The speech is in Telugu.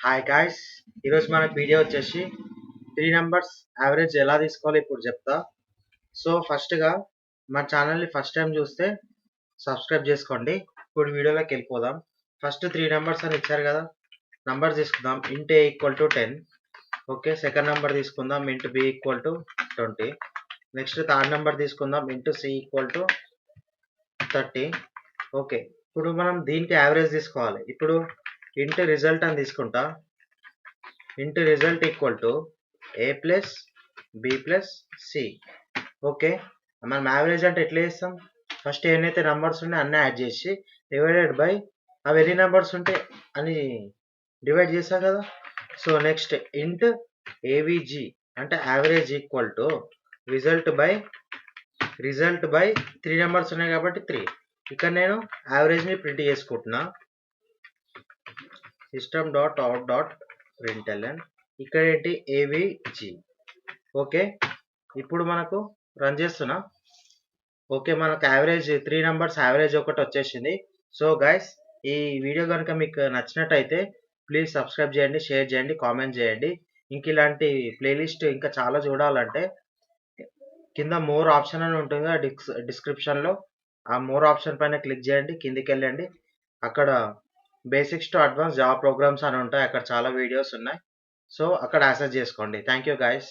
హాయ్ గాయ్స్, ఈరోజు మన వీడియో వచ్చేసి 3 నంబర్స్ యావరేజ్ ఎలా తీసుకోవాలో ఇప్పుడు చెప్తా. సో ఫస్ట్గా మా ఛానల్ని ఫస్ట్ టైం చూస్తే సబ్స్క్రైబ్ చేసుకోండి. ఇప్పుడు వీడియోలోకి వెళ్ళిపోదాం. ఫస్ట్ 3 నంబర్స్ అని ఇచ్చారు కదా, నంబర్ తీసుకుందాం. int a equal to 10. Okay, second number తీసుకుందాం. int b equal to 20. Next third number తీసుకుందాం. int c equal to 30. Okay, ఇప్పుడు మనం దీనికి యావరేజ్ తీసుకోవాలి. ఇప్పుడు int రిజల్ట్ అని తీసుకుంటా. int result equal to a plus b plus c. Okay, మనం యావరేజ్ అంటే ఎట్లా చేస్తాం? ఫస్ట్ ఏమైతే నంబర్స్ ఉన్నాయో అన్నీ యాడ్ చేసి డివైడెడ్ బై అవి ఎన్ని నెంబర్స్ ఉంటే అని డివైడ్ చేస్తాం కదా. సో నెక్స్ట్ int avg అంటే average equal to result by 3 numbers ఉన్నాయి కాబట్టి 3. ఇక్కడ నేను యావరేజ్ని ప్రింట్ చేసుకుంటున్నా. System dot out dot println ఇక్కడ ఏంటి ఏవిజి. ఓకే, ఇప్పుడు మనకు రన్ చేస్తున్నా. ఓకే, మనకు యావరేజ్ 3 నంబర్స్ యావరేజ్ ఒకటి వచ్చేసింది. సో గైస్, ఈ వీడియో కనుక మీకు నచ్చినట్టయితే ప్లీజ్ సబ్స్క్రైబ్ చేయండి, షేర్ చేయండి, కామెంట్ చేయండి. ఇంక ఇలాంటి ప్లేలిస్ట్ ఇంకా చాలా చూడాలంటే కింద మోర్ ఆప్షన్ అని ఉంటుంది డిస్క్రిప్షన్లో. ఆ మోర్ ఆప్షన్ పైన క్లిక్ చేయండి, కిందికి వెళ్ళండి. అక్కడ basics to advance Java programmes అని ఉంటాయి. అక్కడ చాలా వీడియోస్ ఉన్నాయి. సో అక్కడ యాక్సెస్ చేసుకోండి. Thank you guys.